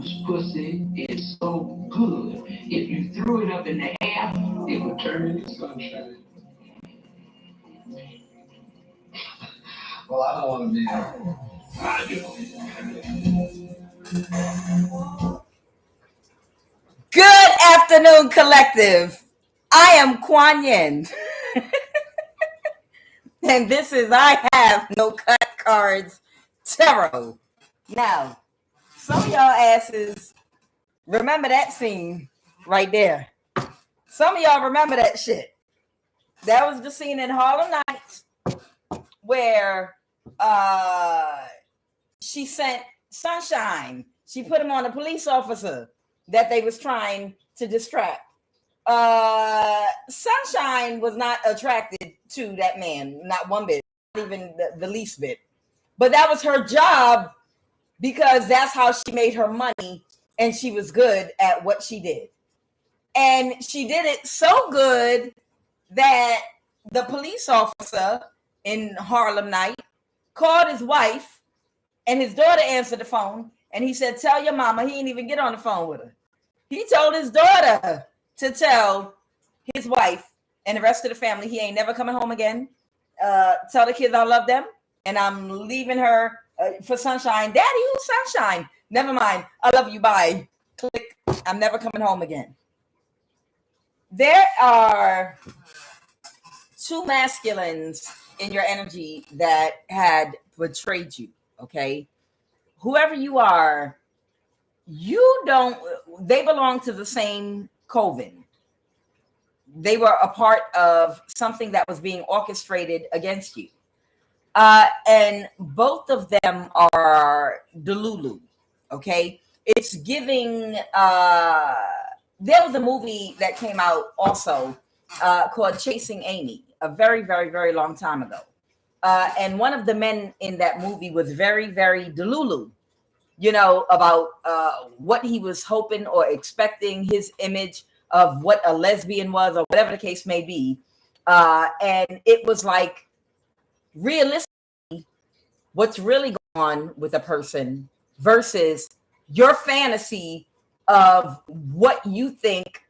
whose pussy is so good, if you threw it up in the air, it would turn into sunshine. Well, I don't want to be there. I do. Good afternoon, collective. I am QUAN. And this is I Have No Cut Cards Tarot. Now, some of y'all asses remember that scene right there. Some of y'all remember that shit. That was the scene in Harlem Nights where she sent Sunshine. She put him on a police officer that they was trying to distract. Sunshine was not attracted to that man, not one bit, not even the least bit. But that was her job because that's how she made her money, and she was good at what she did. And she did it so good that the police officer in Harlem Night called his wife, and his daughter answered the phone, and he said, "Tell your mama." He didn't even get on the phone with her. He told his daughter to tell his wife and the rest of the family he ain't never coming home again. Tell the kids I love them, and I'm leaving her for Sunshine. Daddy, who's Sunshine? Never mind. I love you. Bye. Click. I'm never coming home again. There are two masculines in your energy that had betrayed you. Okay, whoever you are, they belong to the same coven. They were a part of something that was being orchestrated against you. And both of them are Delulu. Okay, it's giving. There was a movie that came out also called Chasing Amy a very, very, very long time ago. And one of the men in that movie was very, very Delulu, about what he was hoping or expecting, his image of what a lesbian was or whatever the case may be. And it was like, realistically, what's really going on with a person versus your fantasy of what you think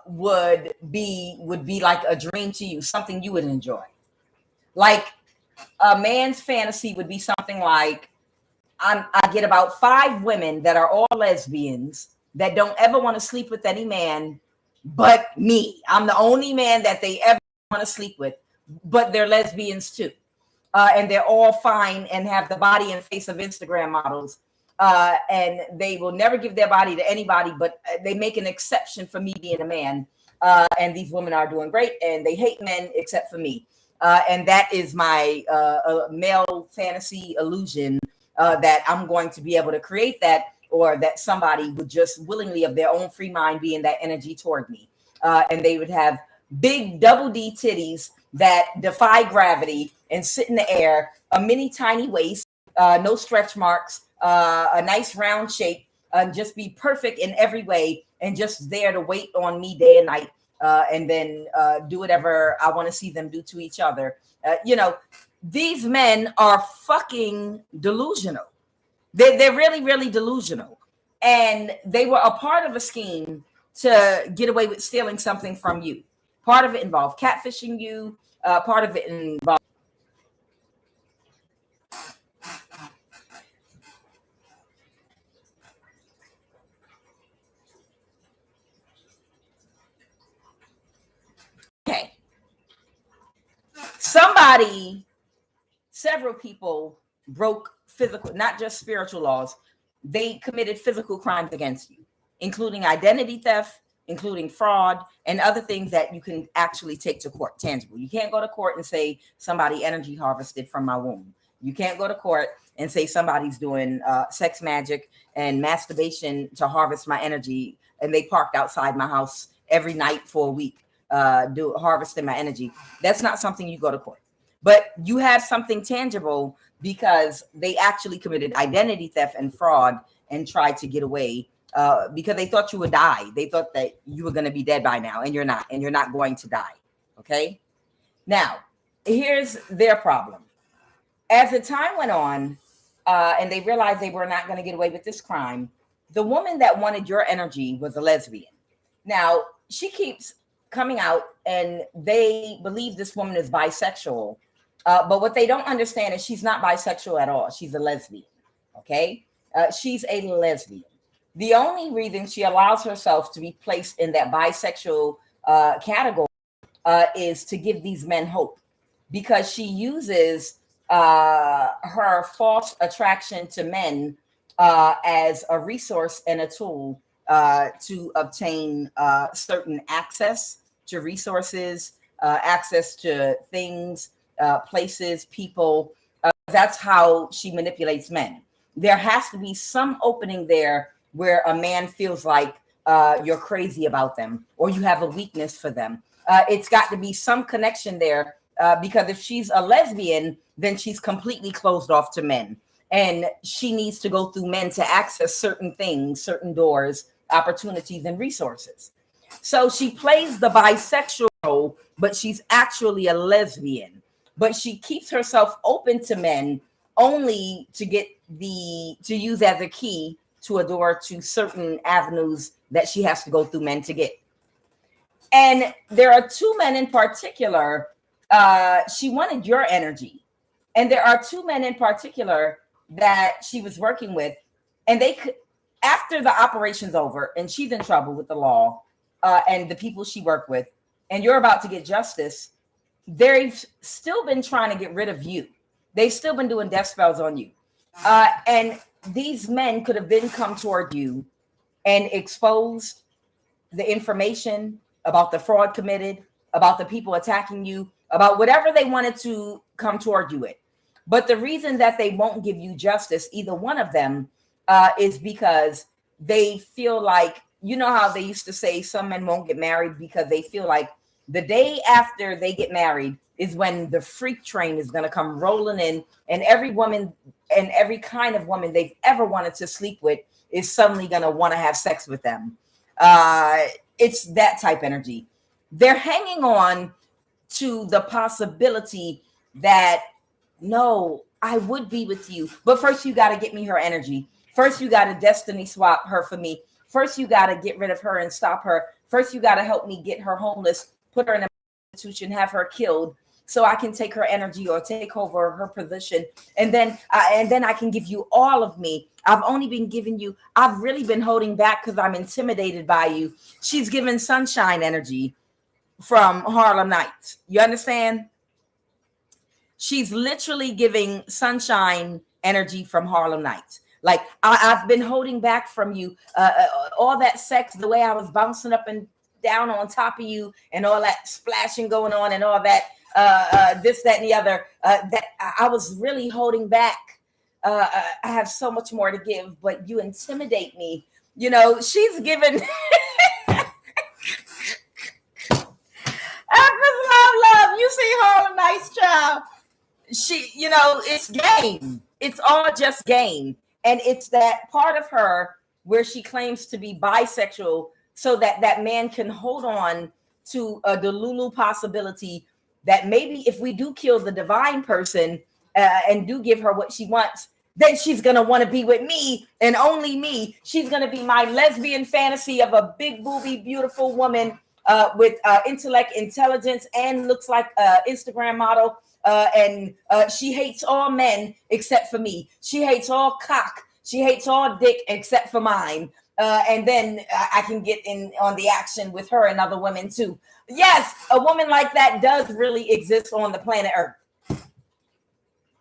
would be like a dream to you, something you would enjoy. Like a man's fantasy would be something like, I get about 5 women that are all lesbians that don't ever want to sleep with any man but me. I'm the only man that they ever want to sleep with, but they're lesbians too. And they're all fine and have the body and face of Instagram models. And they will never give their body to anybody, but they make an exception for me being a man. And these women are doing great, and they hate men except for me. And that is my male fantasy illusion that I'm going to be able to create that, or that somebody would just willingly of their own free mind be in that energy toward me. And they would have big double D titties that defy gravity and sit in the air, a mini tiny waist, no stretch marks, a nice round shape, and just be perfect in every way, and just there to wait on me day and night. And then do whatever I want to see them do to each other. These men are fucking delusional. They're really, really delusional. And they were a part of a scheme to get away with stealing something from you. Part of it involved catfishing you. Part of it involved several people broke physical, not just spiritual laws. They committed physical crimes against you, including identity theft, including fraud, and other things that you can actually take to court, tangible. You can't go to court and say somebody energy harvested from my womb. You can't go to court and say somebody's doing sex magic and masturbation to harvest my energy, and they parked outside my house every night for a week, harvesting my energy. That's not something you go to court. But you have something tangible because they actually committed identity theft and fraud and tried to get away because they thought you would die. They thought that you were going to be dead by now, and you're not, and you're not going to die. Okay. Now, here's their problem. As the time went on, and they realized they were not going to get away with this crime, The woman that wanted your energy was a lesbian. Now, she keeps coming out and they believe this woman is bisexual. But what they don't understand is she's not bisexual at all. She's a lesbian. Okay. She's a lesbian. The only reason she allows herself to be placed in that bisexual category is to give these men hope, because she uses her false attraction to men as a resource and a tool to obtain certain access to resources, access to things, places, people. That's how she manipulates men. There has to be some opening there where a man feels like you're crazy about them or you have a weakness for them. It's got to be some connection there, because if she's a lesbian, then she's completely closed off to men. And she needs to go through men to access certain things, certain doors, opportunities, and resources. So she plays the bisexual role, but she's actually a lesbian. But she keeps herself open to men only to get to use as a key to a door to certain avenues that she has to go through men to get. And there are two men in particular. She wanted your energy. And there are two men in particular that she was working with. And they could, after the operation's over and she's in trouble with the law and the people she worked with, and you're about to get justice, they've still been trying to get rid of you. They've still been doing death spells on you. And these men could have then come toward you and exposed the information about the fraud committed, about the people attacking you, about whatever they wanted to come toward you with. But the reason that they won't give you justice, either one of them, is because they feel like, you know how they used to say some men won't get married because they feel like the day after they get married is when the freak train is going to come rolling in, and every woman and every kind of woman they've ever wanted to sleep with is suddenly going to want to have sex with them. It's that type energy. They're hanging on to the possibility that, no, I would be with you, but first you got to get me her energy. First you got to destiny swap her for me. First you got to get rid of her and stop her. First you got to help me get her homeless, put her in an institution, have her killed, so I can take her energy or take over her position. And then I can give you all of me. I've only been giving you, I've really been holding back because I'm intimidated by you. She's given sunshine energy from Harlem Nights. You understand? She's literally giving sunshine energy from Harlem Nights. Like, I've been holding back from you. All that sex, the way I was bouncing up and down on top of you and all that splashing going on and all that, this, that, and the other, that I was really holding back. I have so much more to give, but you intimidate me. You know, she's given... love. You see Harlem Nights, child. She, you know, it's game. It's all just game. And it's that part of her where she claims to be bisexual so that that man can hold on to a Delulu possibility that maybe if we do kill the divine person and do give her what she wants, then she's going to want to be with me and only me. She's going to be my lesbian fantasy of a big boobie, beautiful woman with intellect, intelligence, and looks like an Instagram model. And she hates all men except for me. She hates all cock. She hates all dick except for mine. And then I can get in on the action with her and other women too. Yes, a woman like that does really exist on the planet Earth.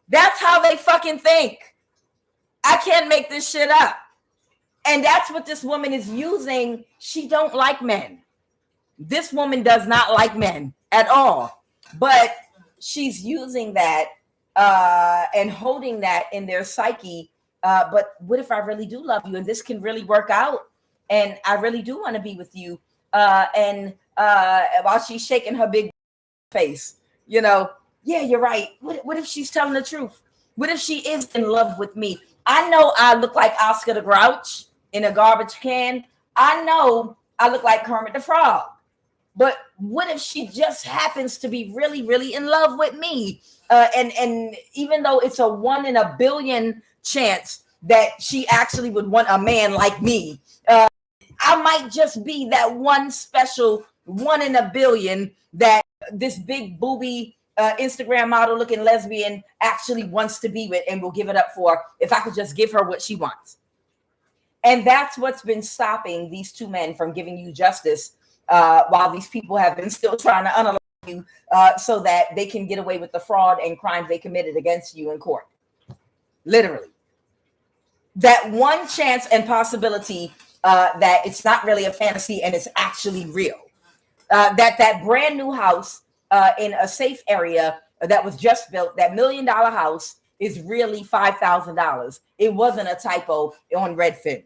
That's how they fucking think. I can't make this shit up. And that's what this woman is using. She don't like men. This woman does not like men at all. But she's using that and holding that in their psyche. But what if I really do love you and this can really work out and I really do want to be with you? And while she's shaking her big face, you know, yeah, you're right. What if she's telling the truth? What if she is in love with me? I know I look like Oscar the Grouch in a garbage can. I know I look like Kermit the Frog. But what if she just happens to be really, really in love with me? And even though it's a 1 in a billion chance that she actually would want a man like me. I might just be that one special one in a billion that this big boobie Instagram model looking lesbian actually wants to be with and will give it up for if I could just give her what she wants. And that's what's been stopping these two men from giving you justice while these people have been still trying to unalive you so that they can get away with the fraud and crimes they committed against you in court. Literally. That one chance and possibility that it's not really a fantasy and it's actually real. That brand new house in a safe area that was just built, that $1 million house is really $5,000. It wasn't a typo on Redfin.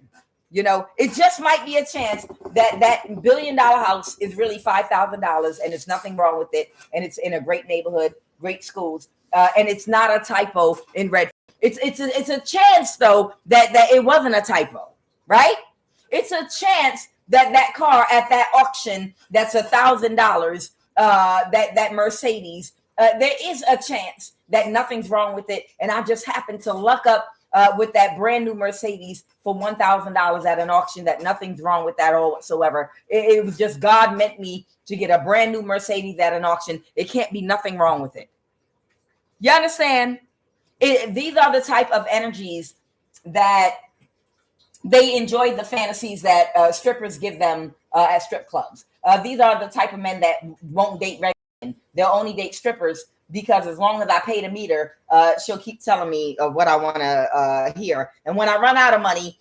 You know, it just might be a chance that that $1 billion house is really $5,000 and there's nothing wrong with it. And it's in a great neighborhood, great schools. And it's not a typo in Redfin. It's a chance, though, that it wasn't a typo, right? It's a chance that car at that auction that's $1,000, that Mercedes, there is a chance that nothing's wrong with it. And I just happened to luck up with that brand new Mercedes for $1,000 at an auction that nothing's wrong with that all whatsoever. It was just God meant me to get a brand new Mercedes at an auction. It can't be nothing wrong with it. You understand? These are the type of energies that they enjoy, the fantasies that strippers give them at strip clubs. These are the type of men that won't date regular men. They'll only date strippers because as long as I pay the meter, she'll keep telling me what I want to hear. And when I run out of money,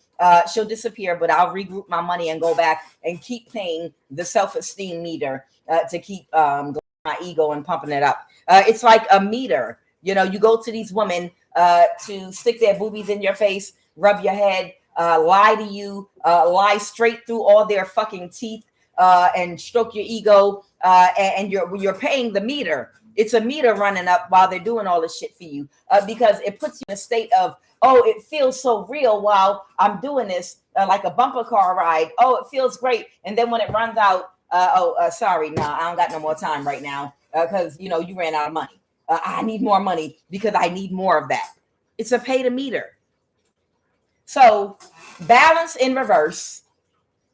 she'll disappear, but I'll regroup my money and go back and keep paying the self-esteem meter to keep my ego and pumping it up. It's like a meter. You know, you go to these women to stick their boobies in your face, rub your head, lie to you, lie straight through all their fucking teeth, and stroke your ego, and you're paying the meter. It's a meter running up while they're doing all this shit for you, because it puts you in a state of, oh, it feels so real while I'm doing this, like a bumper car ride. Oh, it feels great. And then when it runs out, sorry, nah, I don't got no more time right now because, you know, you ran out of money. I need more money because I need more of that. It's a pay to meter. So balance in reverse.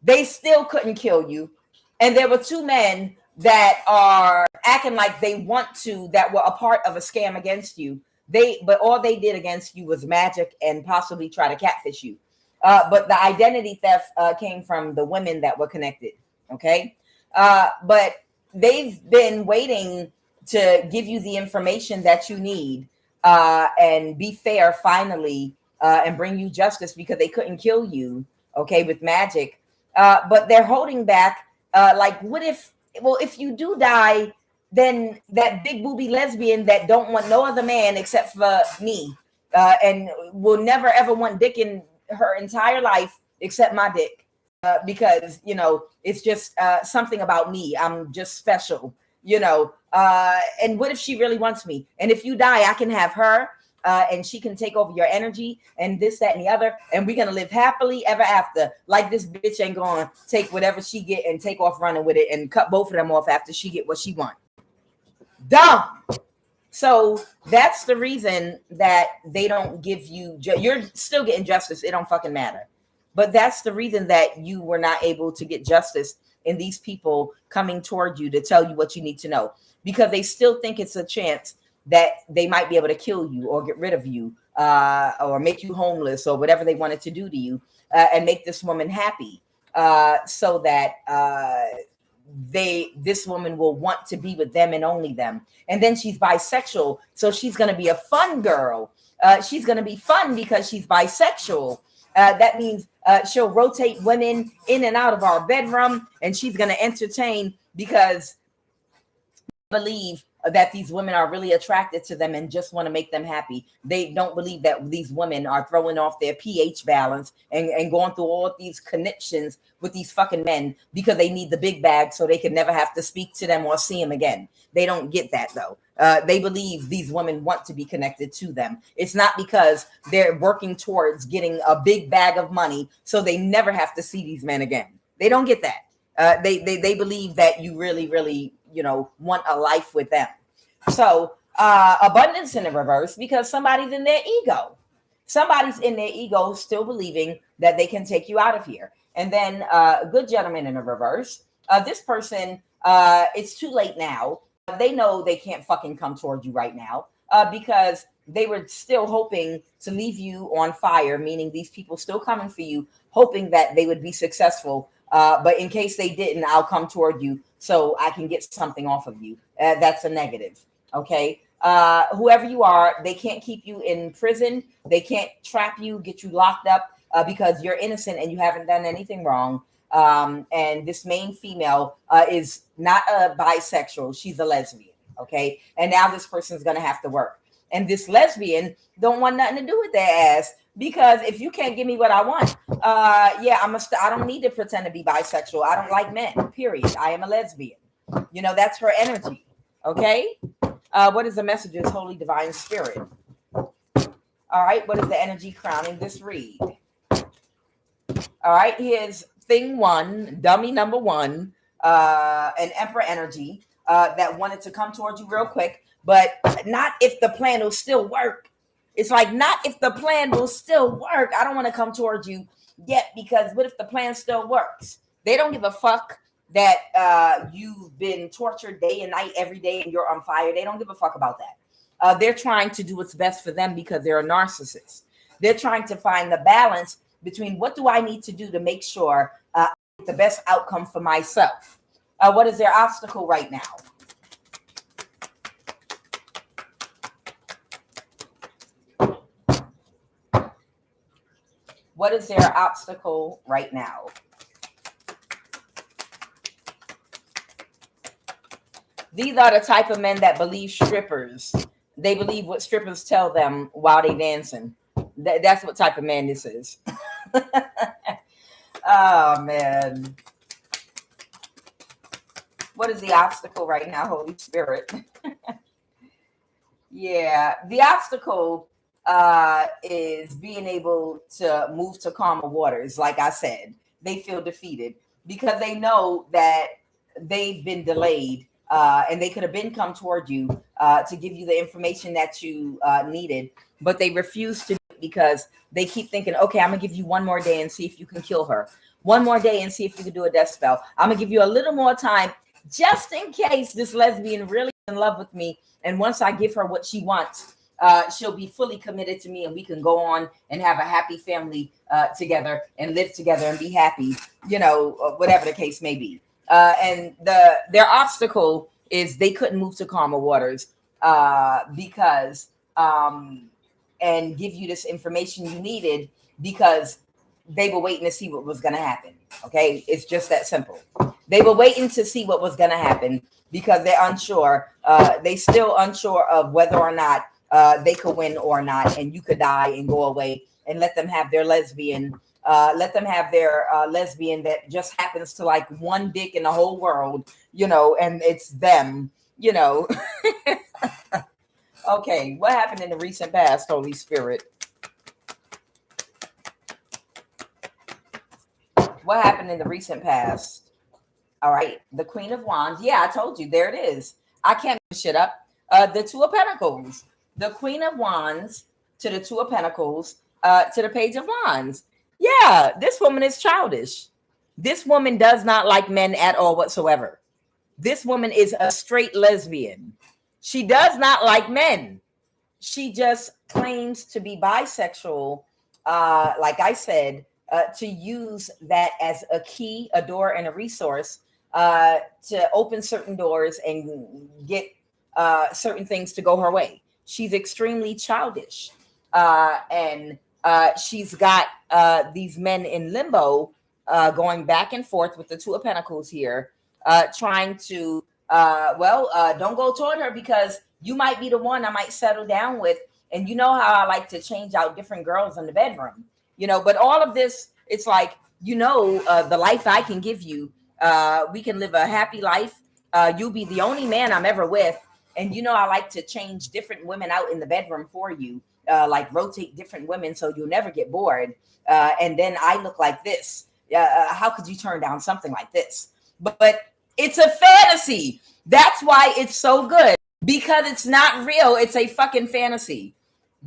They still couldn't kill you. And there were two men that are acting like they want to, that were a part of a scam against you. But all they did against you was magic and possibly try to catfish you. But the identity theft came from the women that were connected. Okay. But they've been waiting to give you the information that you need and be fair finally and bring you justice because they couldn't kill you, okay, with magic. But they're holding back. Like, what if you do die, then that big booby lesbian that don't want no other man except for me and will never ever want dick in her entire life except my dick because, you know, it's just something about me. I'm just special. You know, and what if she really wants me? And if you die, I can have her and she can take over your energy and this, that, and the other. And we're going to live happily ever after. Like this bitch ain't going to take whatever she get and take off running with it and cut both of them off after she get what she want. Dumb. So that's the reason that they don't give you, you're still getting justice. It don't fucking matter. But that's the reason that you were not able to get justice in these people coming toward you to tell you what you need to know, because they still think it's a chance that they might be able to kill you or get rid of you or make you homeless or whatever they wanted to do to you and make this woman happy so that this woman will want to be with them and only them. And then she's bisexual. So she's going to be a fun girl. She's going to be fun because she's bisexual. That means she'll rotate women in and out of our bedroom, and she's going to entertain because I believe that these women are really attracted to them and just want to make them happy. They don't believe that these women are throwing off their pH balance and going through all these connections with these fucking men because they need the big bag so they can never have to speak to them or see them again. They don't get that though. They believe these women want to be connected to them. It's not because they're working towards getting a big bag of money so they never have to see these men again. They don't get that. They believe that you really, really, you know, want a life with them. So abundance in the reverse because somebody's in their ego. Somebody's in their ego still believing that they can take you out of here. And then a good gentleman in the reverse. This person, it's too late now. They know they can't fucking come toward you right now because they were still hoping to leave you on fire, meaning these people still coming for you, hoping that they would be successful. But in case they didn't, I'll come toward you so I can get something off of you. That's a negative. Okay. Whoever you are, they can't keep you in prison. They can't trap you, get you locked up because you're innocent and you haven't done anything wrong. And this main female is not a bisexual. She's a lesbian. Okay. And now this person's going to have to work. And this lesbian don't want nothing to do with their ass because if you can't give me what I want, I don't need to pretend to be bisexual. I don't like men, period. I am a lesbian. You know, that's her energy. Okay. What is the messages, Holy Divine Spirit? All right. What is the energy crowning this read? All right. Here's thing one, dummy number one, an Emperor energy that wanted to come towards you real quick, but not if the plan will still work. It's like, not if the plan will still work. I don't want to come towards you yet because what if the plan still works? They don't give a fuck that you've been tortured day and night every day and you're on fire. They don't give a fuck about that. They're trying to do what's best for them because they're a narcissist. They're trying to find the balance between what do I need to do to make sure I get the best outcome for myself. What is their obstacle right now? What is their obstacle right now? These are the type of men that believe strippers. They believe what strippers tell them while they dancing. That's what type of man this is. Oh, man. What is the obstacle right now, Holy Spirit? Yeah, the obstacle is being able to move to calmer waters. Like I said, they feel defeated because they know that they've been delayed and they could have been come toward you to give you the information that you needed, but they refuse to because they keep thinking, okay, I'm gonna give you one more day and see if you can kill her. One more day and see if you can do a death spell. I'm gonna give you a little more time just in case this lesbian really is in love with me. And once I give her what she wants, she'll be fully committed to me and we can go on and have a happy family together and live together and be happy, you know, whatever the case may be. And their obstacle is they couldn't move to calmer waters because and give you this information you needed because they were waiting to see what was going to happen. Okay. It's just that simple. They were waiting to see what was going to happen because they're unsure. They still unsure of whether or not they could win or not. And you could die and go away and let them have their lesbian. Let them have their lesbian that just happens to like one dick in the whole world, you know, and it's them, you know. Okay, what happened in the recent past, Holy Spirit? What happened in the recent past? All right, the Queen of Wands. Yeah, I told you, there it is. I can't make shit up. The Two of Pentacles. The Queen of Wands to the Two of Pentacles to the Page of Wands. Yeah, this woman is childish. This woman does not like men at all whatsoever. This woman is a straight lesbian. She does not like men. She just claims to be bisexual, like I said, to use that as a key, a door, and a resource to open certain doors and get certain things to go her way. She's extremely childish. And she's got these men in limbo going back and forth with the Two of Pentacles here, trying to, don't go toward her because you might be the one I might settle down with. And you know how I like to change out different girls in the bedroom, you know, but all of this, it's like, you know, the life I can give you, we can live a happy life. You'll be the only man I'm ever with. And, you know, I like to change different women out in the bedroom for you, like rotate different women so you'll never get bored. And then I look like this. How could you turn down something like this? But it's a fantasy. That's why it's so good, because it's not real. It's a fucking fantasy.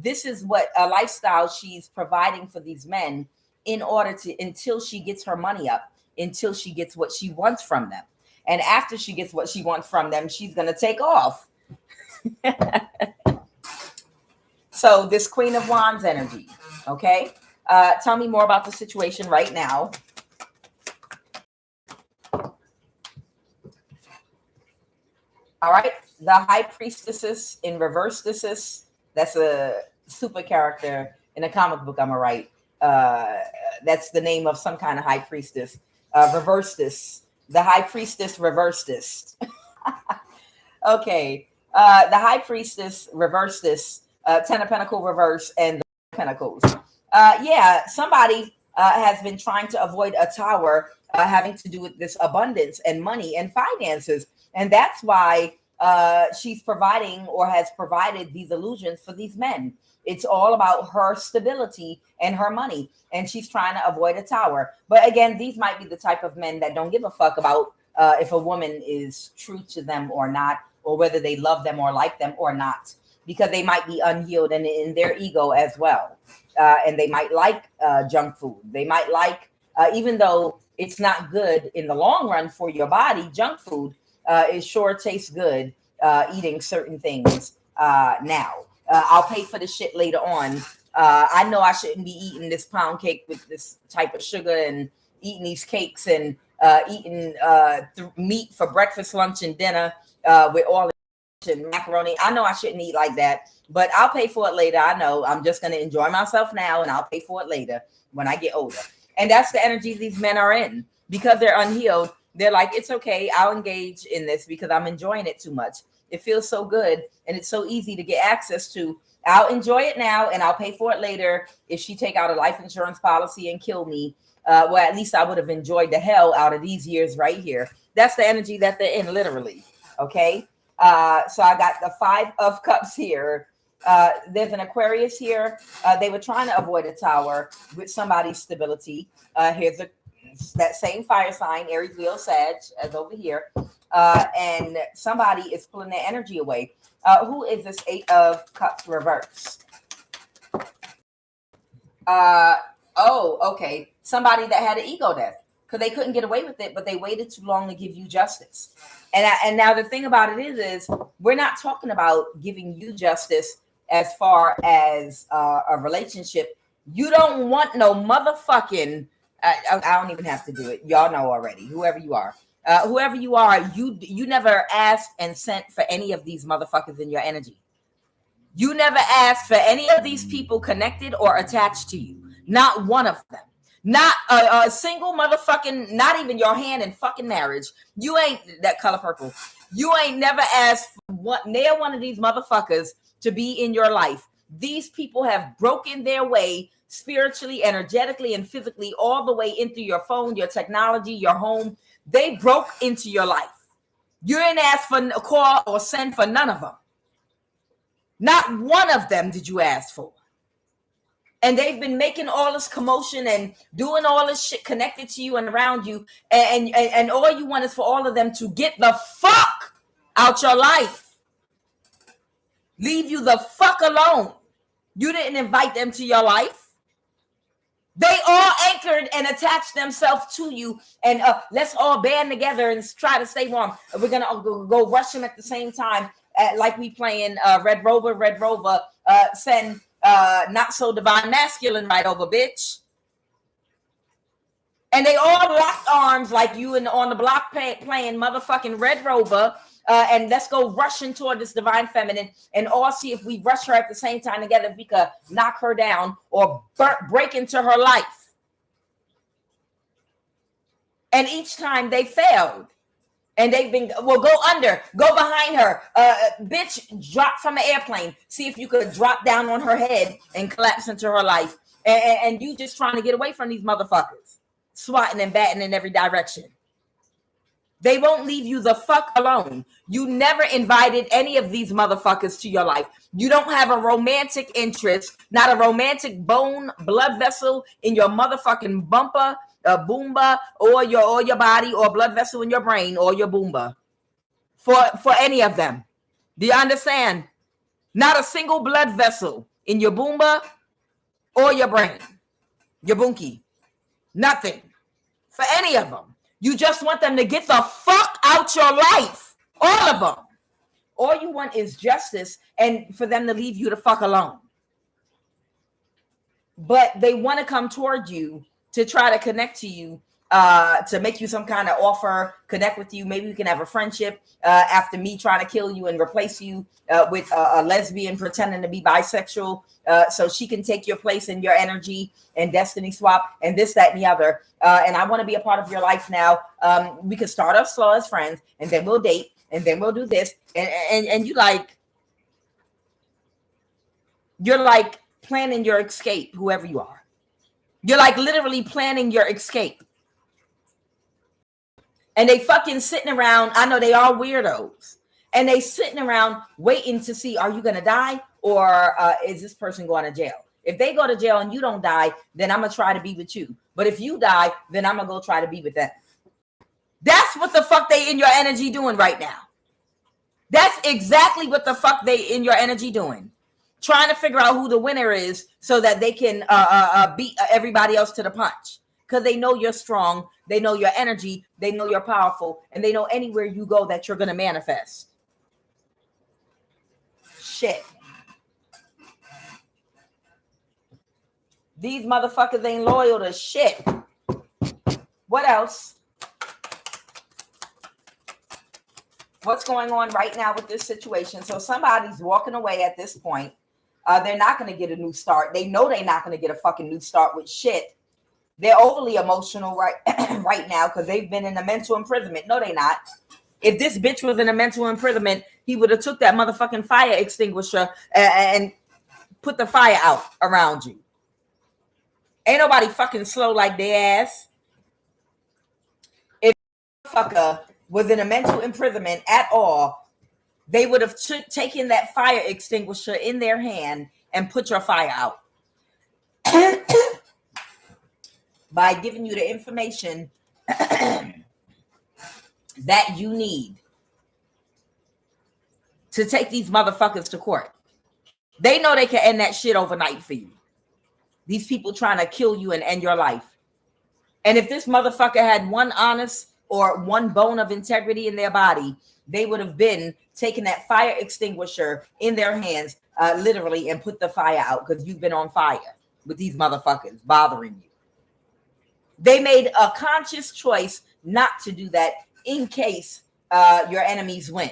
This is what a lifestyle she's providing for these men in order to, until she gets her money up, until she gets what she wants from them. And after she gets what she wants from them, she's going to take off. So this Queen of Wands energy, okay? Tell me more about the situation right now. All right, the High Priestess in reverse. That's a super character in a comic book I'm gonna write. That's the name of some kind of High Priestess. Reverse this. The High Priestess reverse this. Okay, the High Priestess reverse this. Ten of Pentacles reverse and the Pentacles. Yeah, somebody has been trying to avoid a tower having to do with this abundance and money and finances. And that's why she's providing or has provided these illusions for these men. It's all about her stability and her money. And she's trying to avoid a tower. But again, these might be the type of men that don't give a fuck about if a woman is true to them or not, or whether they love them or like them or not, because they might be unhealed and in their ego as well. And they might like junk food. They might like, even though it's not good in the long run for your body, junk food, it sure tastes good eating certain things now. I'll pay for the shit later on. I know I shouldn't be eating this pound cake with this type of sugar and eating these cakes and eating meat for breakfast, lunch, and dinner with all the and macaroni. I know I shouldn't eat like that, but I'll pay for it later. I know I'm just going to enjoy myself now and I'll pay for it later when I get older. And that's the energy these men are in because they're unhealed. They're like, it's okay. I'll engage in this because I'm enjoying it too much. It feels so good and it's so easy to get access to. I'll enjoy it now and I'll pay for it later. If she take out a life insurance policy and kill me, well, at least I would have enjoyed the hell out of these years right here. That's the energy that they're in, literally. Okay. So I got the 5 of Cups here. There's an Aquarius here. They were trying to avoid a tower with somebody's stability. Here's that same fire sign, Aries, Leo, Sag, as over here. And somebody is pulling their energy away. Who is this 8 of Cups reverse? Oh, okay. Somebody that had an ego death because they couldn't get away with it, but they waited too long to give you justice. And now the thing about it is we're not talking about giving you justice as far as a relationship. You don't want no motherfucking, I don't even have to do it. Y'all know already, whoever you are, you never asked and sent for any of these motherfuckers in your energy. You never asked for any of these people connected or attached to you. Not one of them. Not a single motherfucking, not even your hand in fucking marriage. You ain't that color purple. You ain't never asked for near one of these motherfuckers to be in your life. These people have broken their way spiritually, energetically, and physically all the way into your phone, your technology, your home. They broke into your life. You didn't ask for a call or send for none of them. Not one of them did you ask for. And they've been making all this commotion and doing all this shit connected to you and around you. And all you want is for all of them to get the fuck out your life. Leave you the fuck alone. You didn't invite them to your life. They all anchored and attached themselves to you. And let's all band together and try to stay warm. We're going to go rush them at the same time. Like we playing Red Rover, send not so divine masculine right over, bitch. And they all locked arms like you and on the block playing motherfucking Red Rover. And let's go rushing toward this divine feminine and all see if we rush her at the same time together, if we could knock her down or break into her life. And each time they failed. And they've been, well, go under, go behind her. Bitch, drop from an airplane. See if you could drop down on her head and collapse into her life. And you just trying to get away from these motherfuckers. Swatting and batting in every direction. They won't leave you the fuck alone. You never invited any of these motherfuckers to your life. You don't have a romantic interest, not a romantic bone, blood vessel in your motherfucking bumper, boomba, or your body, or blood vessel in your brain, or your boomba. For any of them. Do you understand? Not a single blood vessel in your boomba or your brain, your bunkie. Nothing for any of them. You just want them to get the fuck out your life. All of them. All you want is justice and for them to leave you the fuck alone. But they want to come toward you to try to connect to you, to make you some kind of offer, connect with you. Maybe we can have a friendship after me trying to kill you and replace you with a lesbian pretending to be bisexual, so she can take your place in your energy and destiny swap and this, that, and the other. And I want to be a part of your life now. We could start off slow as friends, and then we'll date, and then we'll do this. And you're like planning your escape, whoever you are. You're like literally planning your escape. And they fucking sitting around. I know they are weirdos. And they sitting around waiting to see, are you going to die? Or is this person going to jail? If they go to jail and you don't die, then I'm going to try to be with you. But if you die, then I'm going to go try to be with them. That's what the fuck they in your energy doing right now. That's exactly what the fuck they in your energy doing. Trying to figure out who the winner is so that they can beat everybody else to the punch. Because they know you're strong. They know your energy. They know you're powerful. And they know anywhere you go that you're going to manifest. Shit. These motherfuckers ain't loyal to shit. What else? What's going on right now with this situation? So somebody's walking away at this point. They're not going to get a new start. They know they're not going to get a fucking new start with shit. They're overly emotional right now because they've been in a mental imprisonment. No, they're not. If this bitch was in a mental imprisonment, he would have took that motherfucking fire extinguisher and put the fire out around you. Ain't nobody fucking slow like their ass. If the motherfucker was in a mental imprisonment at all, they would have taken that fire extinguisher in their hand and put your fire out. By giving you the information that you need to take these motherfuckers to court. They know they can end that shit overnight for you. These people trying to kill you and end your life. And if this motherfucker had one honest or one bone of integrity in their body, they would have been taking that fire extinguisher in their hands, literally, and put the fire out because you've been on fire with these motherfuckers bothering you. They made a conscious choice not to do that in case your enemies win.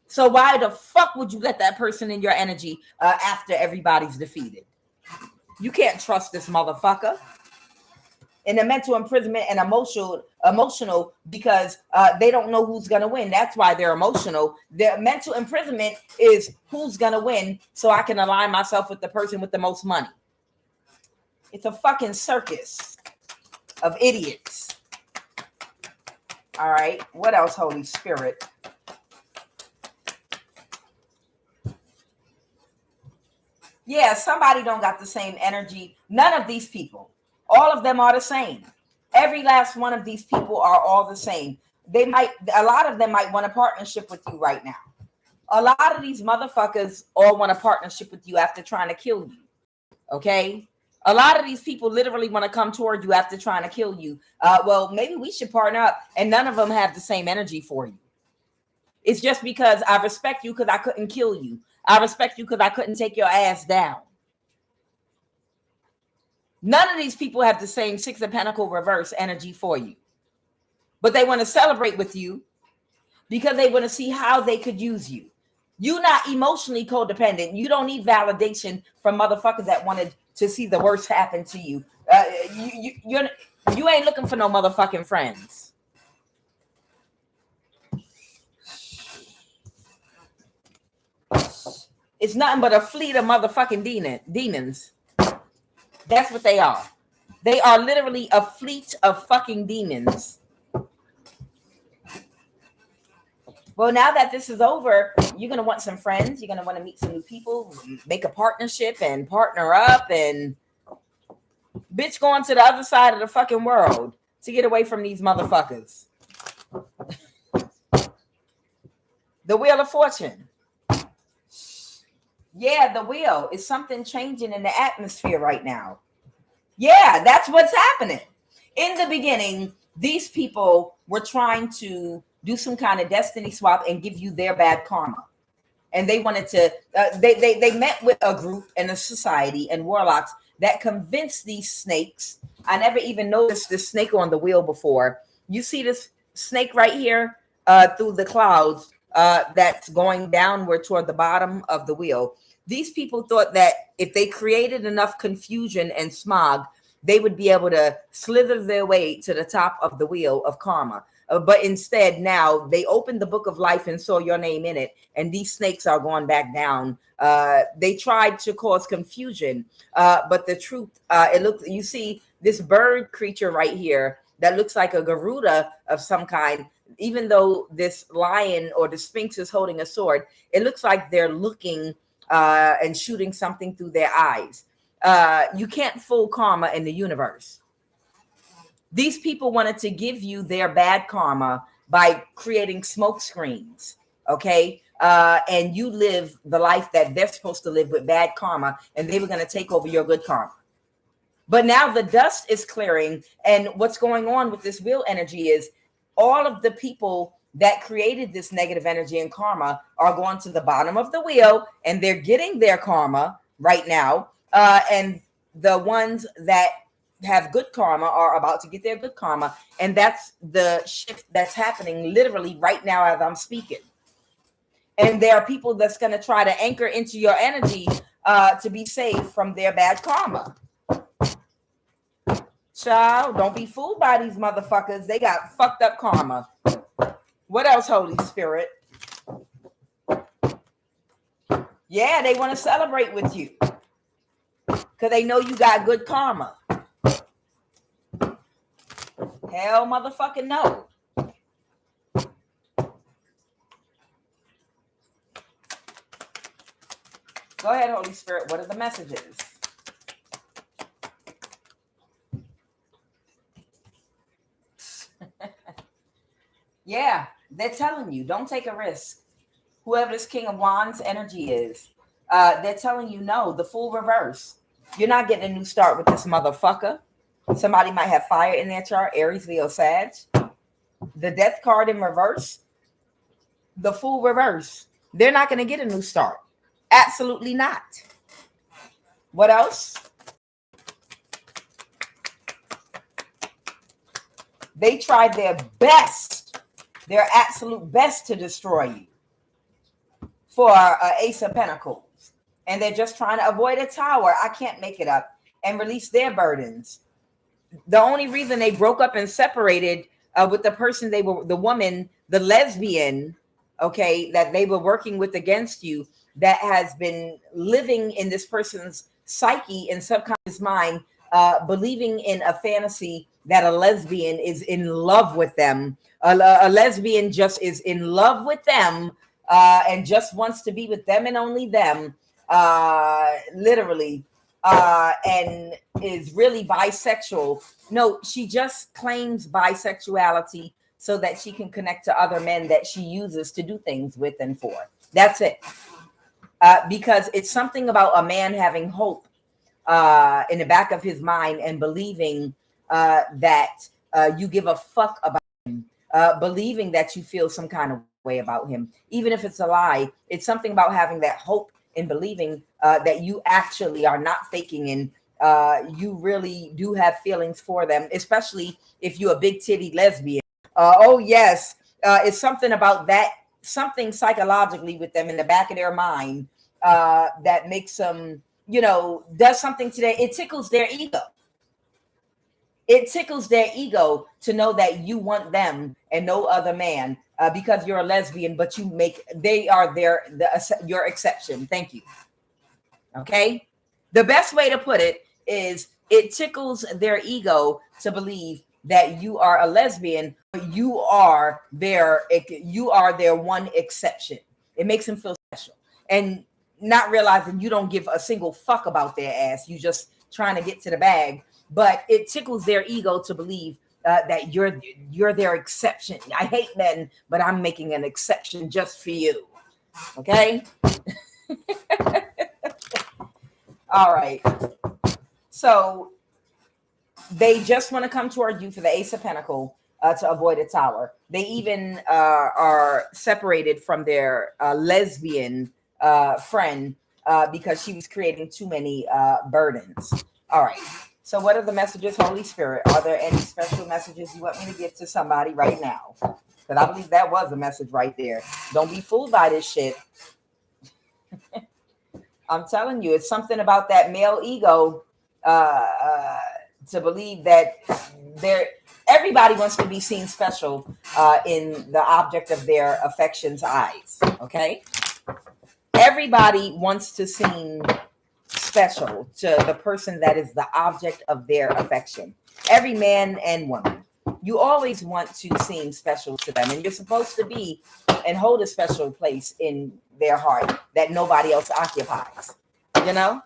So why the fuck would you let that person in your energy after everybody's defeated? You can't trust this motherfucker. In a mental imprisonment and emotional because they don't know who's going to win. That's why they're emotional. Their mental imprisonment is who's going to win so I can align myself with the person with the most money. It's a fucking circus of idiots. All right. What else, Holy Spirit? Yeah, somebody don't got the same energy. None of these people. All of them are the same. Every last one of these people are all the same. A lot of them might want a partnership with you right now. A lot of these motherfuckers all want a partnership with you after trying to kill you. Okay? A lot of these people literally want to come toward you after trying to kill you. Well, maybe we should partner up. And none of them have the same energy for you. It's just because I respect you because I couldn't kill you. I respect you because I couldn't take your ass down. None of these people have the same Six of Pentacles reverse energy for you. But they want to celebrate with you because they want to see how they could use you. You're not emotionally codependent. You don't need validation from motherfuckers that wanted to see the worst happen to you. You ain't looking for no motherfucking friends. It's nothing but a fleet of motherfucking demons. That's what they are. They are literally a fleet of fucking demons. Well, now that this is over, you're going to want some friends. You're going to want to meet some new people, make a partnership and partner up and bitch going to the other side of the fucking world to get away from these motherfuckers. The Wheel of Fortune. Yeah, the wheel is something changing in the atmosphere right now. Yeah, that's what's happening. In the beginning, these people were trying to do some kind of destiny swap and give you their bad karma. And they wanted to, they met with a group and a society and warlocks that convinced these snakes. I never even noticed this snake on the wheel before. You see this snake right here through the clouds that's going downward toward the bottom of the wheel. These people thought that if they created enough confusion and smog, they would be able to slither their way to the top of the wheel of karma. But instead, now they opened the book of life and saw your name in it, and these snakes are going back down. They tried to cause confusion, but the truth, it looks. You see this bird creature right here that looks like a Garuda of some kind. Even though this lion or the Sphinx is holding a sword, it looks like they're looking and shooting something through their eyes. You can't fool karma in the universe. These people wanted to give you their bad karma by creating smoke screens, okay? And you live the life that they're supposed to live with bad karma, and they were going to take over your good karma. But now the dust is clearing, and what's going on with this wheel energy is all of the people that created this negative energy and karma are going to the bottom of the wheel, and they're getting their karma right now. And the ones that have good karma are about to get their good karma. And that's the shift that's happening literally right now as I'm speaking. And there are people that's going to try to anchor into your energy to be saved from their bad karma. Child, don't be fooled by these motherfuckers. They got fucked up karma. What else, Holy Spirit? Yeah, they want to celebrate with you because they know you got good karma. Hell motherfucking no. Go ahead, Holy Spirit. What are the messages? Yeah, they're telling you, don't take a risk. Whoever this King of Wands energy is, they're telling you no, the full reverse. You're not getting a new start with this motherfucker. Somebody might have fire in their chart, Aries, Leo, Sag. The death card in reverse, the full reverse. They're not going to get a new start. Absolutely not. What else? They tried their best, their absolute best to destroy you for Ace of Pentacles. And they're just trying to avoid a tower. I can't make it up. And release their burdens. The only reason they broke up and separated with the person they were, the woman, the lesbian, okay, that they were working with against you, that has been living in this person's psyche and subconscious mind, believing in a fantasy that a lesbian is in love with them. A lesbian just is in love with them and just wants to be with them and only them, literally, and is really bisexual. No, she just claims bisexuality so that she can connect to other men that she uses to do things with and for. That's it. Because it's something about a man having hope in the back of his mind and believing that you give a fuck about him, believing that you feel some kind of way about him, even if it's a lie. It's something about having that hope and believing that you actually are not faking and you really do have feelings for them, especially if you're a big titty lesbian. Oh yes, it's something about that, something psychologically with them in the back of their mind that makes them, you know, does something to their, it tickles their ego. It tickles their ego to know that you want them and no other man because you're a lesbian, but you make, they are your exception. Thank you. Okay. The best way to put it is it tickles their ego to believe that you are a lesbian, but you are their one exception. It makes them feel special and not realizing you don't give a single fuck about their ass. You just trying to get to the bag, but it tickles their ego to believe that you're their exception. I hate men, but I'm making an exception just for you. Okay. All right. So they just want to come toward you for the Ace of Pentacle to avoid a tower. They even are separated from their lesbian friend because she was creating too many burdens. All right. So what are the messages, Holy Spirit? Are there any special messages you want me to give to somebody right now? Because I believe that was a message right there. Don't be fooled by this shit. I'm telling you, it's something about that male ego to believe that everybody wants to be seen special in the object of their affection's eyes. Okay? Everybody wants to seem special to the person that is the object of their affection. Every man and woman. You always want to seem special to them, and you're supposed to be and hold a special place in their heart that nobody else occupies, you know?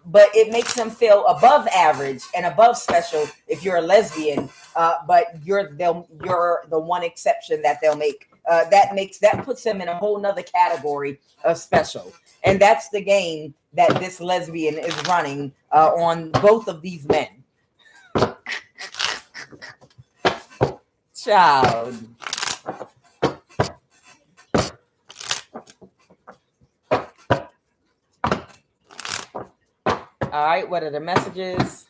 But it makes them feel above average and above special if you're a lesbian, but you're the one exception that they'll make. That puts them in a whole nother category of special. And that's the game that this lesbian is running on both of these men. Child. All right, what are the messages?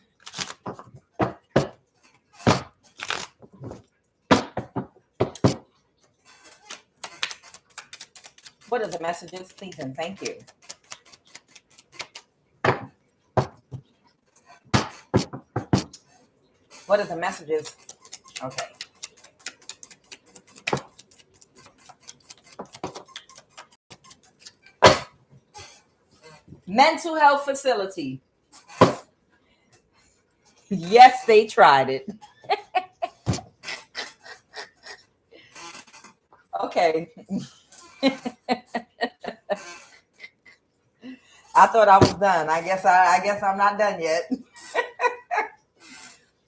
What are the messages, please and thank you? What are the messages? Okay. Mental health facility. Yes, they tried it. Okay. I thought I was done. I guess I'm not done yet.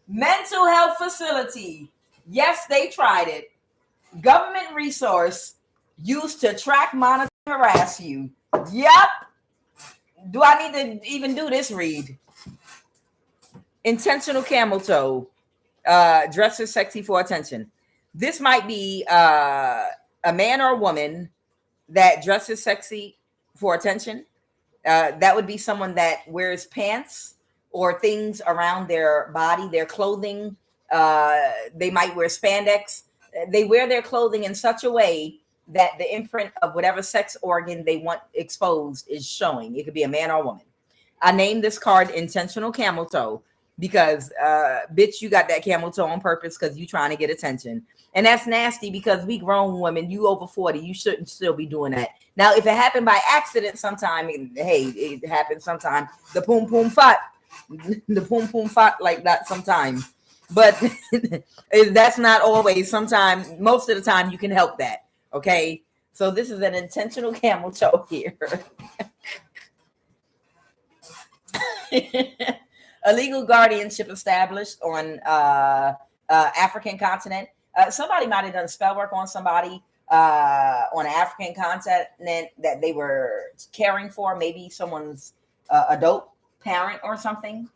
Mental health facility. Yes, they tried it. Government resource used to track, monitor, harass you. Yep. Do I need to even do this read? Intentional camel toe. Dresses sexy for attention. This might be a man or a woman that dresses sexy for attention. That would be someone that wears pants or things around their body, their clothing. They might wear spandex. They wear their clothing in such a way that the imprint of whatever sex organ they want exposed is showing. It could be a man or a woman. I named this card Intentional Camel Toe because, bitch, you got that camel toe on purpose because you trying to get attention. And that's nasty because we grown women, you over 40, you shouldn't still be doing that. Now, if it happened by accident sometime, hey, it happens sometime. The poom poom fat like that sometime. But that's not always. Sometimes, most of the time, you can help that. Okay? So this is an intentional camel toe here. A legal guardianship established on African continent. Somebody might have done spell work on somebody on an African continent that they were caring for, maybe someone's adult parent or something.